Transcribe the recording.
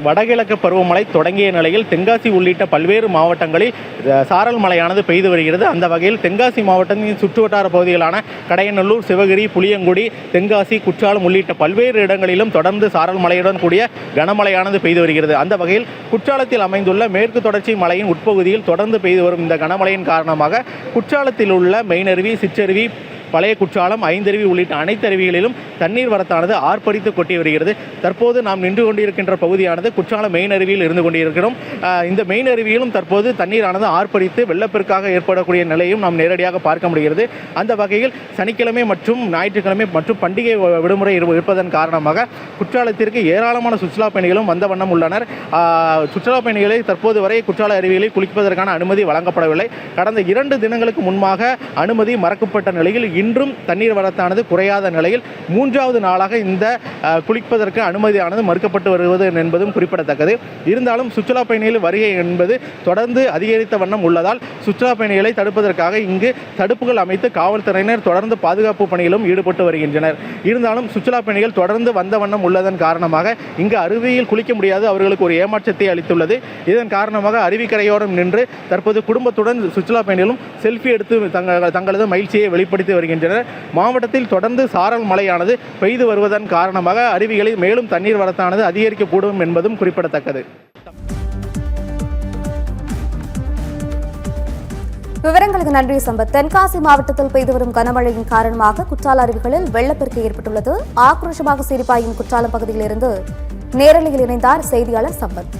வடகிழக்கு பருவமழை தொடங்கிய நிலையில் தென்காசி உள்ளிட்ட பல்வேறு மாவட்டங்களில் சாரல் மழையானது பெய்து வருகிறது. அந்த வகையில் தென்காசி மாவட்டத்தின் சுற்றுவட்டார பகுதிகளான கடையநல்லூர், சிவகிரி, புளியங்குடி, தென்காசி, குற்றாலம் உள்ளிட்ட பல்வேறு இடங்களிலும் தொடர்ந்து சாரல் மழையுடன் கூடிய கனமழையானது பெய்து வருகிறது. அந்த வகையில் குற்றாலத்தில் அமைந்துள்ள மேற்கு தொடர்ச்சி மலையின் உட்பகுதியில் தொடர்ந்து பெய்து வரும் இந்த கனமழையின் காரணமாக குற்றாலத்தில் உள்ள மெயினருவி, சிற்றருவி, பழைய குற்றாலம், ஐந்தருவி உள்ளிட்ட அனைத்து அருவிகளிலும் தண்ணீர் வரத்தானது ஆர்ப்பரித்து கொட்டி வருகிறது. தற்போது நாம் நின்று கொண்டிருக்கின்ற பகுதியானது குற்றாலம் மெயின் அருவியில் இருந்து கொண்டிருக்கிறோம். இந்த மெயின் அருவியிலும் தற்போது தண்ணீரானது ஆர்ப்பரித்து வெள்ளப்பெருக்காக ஏற்படக்கூடிய நிலையும் நாம் நேரடியாக பார்க்க முடிகிறது. அந்த வகையில் சனிக்கிழமை மற்றும் ஞாயிற்றுக்கிழமை மற்றும் பண்டிகை விடுமுறை இருப்பதன் காரணமாக குற்றாலத்திற்கு ஏராளமான சுற்றுலா பயணிகளும் வந்த வண்ணம் உள்ளனர். சுற்றுலா பயணிகளை தற்போது வரை குற்றால அருவிகளில் குளிப்பதற்கான அனுமதி வழங்கப்படவில்லை. கடந்த 2 தினங்களுக்கு முன்பாக அனுமதி மறக்கப்பட்ட நிலையில் இன்றும் தண்ணீர் வரத்தானது குறையாத நிலையில் 3வது நாளாக இந்த குளிப்பதற்கு அனுமதியானது மறுக்கப்பட்டு வருவது என்பதும் குறிப்பிடத்தக்கது. இருந்தாலும் சுற்றுலா பயணிகள் வருகை என்பது தொடர்ந்து அதிகரித்த வண்ணம் உள்ளதால் சுற்றுலா பயணிகளை தடுப்பதற்காக இங்கு தடுப்புகள் அமைத்து காவல்துறையினர் தொடர்ந்து பாதுகாப்பு பணியிலும் ஈடுபட்டு வருகின்றனர். இருந்தாலும் சுற்றுலா பயணிகள் தொடர்ந்து வந்த வண்ணம் உள்ளதன் காரணமாக இங்கு அருவியில் குளிக்க முடியாது அவர்களுக்கு ஒரு ஏமாற்றத்தை அளித்துள்ளது. இதன் காரணமாக அருவிக்கரையோரம் நின்று தற்போது குடும்பத்துடன் சுற்றுலா பயணிகளும் செல்ஃபி எடுத்து தங்களது மகிழ்ச்சியை வெளிப்படுத்தி வருகின்றனர். மாவட்டத்தில் தொடர்ந்து சாரல் மழையானது பெய்து வருவதன் காரணமாக அருவிகளில் மேலும் தண்ணீர் வரத்தானது அதிகரிக்கக்கூடும் என்பதும் குறிப்பிடத்தக்கது. விவரங்களுக்கு நன்றி சம்பத். தென்காசி மாவட்டத்தில் பெய்து வரும் கனமழையின் காரணமாக குற்றால அருவிகளில் வெள்ளப்பெருக்கு ஏற்பட்டுள்ளது. ஆக்ரோஷமாக சீரிப்பாயும் குற்றாலம் பகுதியிலிருந்து நேரலையில் இணைந்தார் செய்தியாளர் சம்பத்.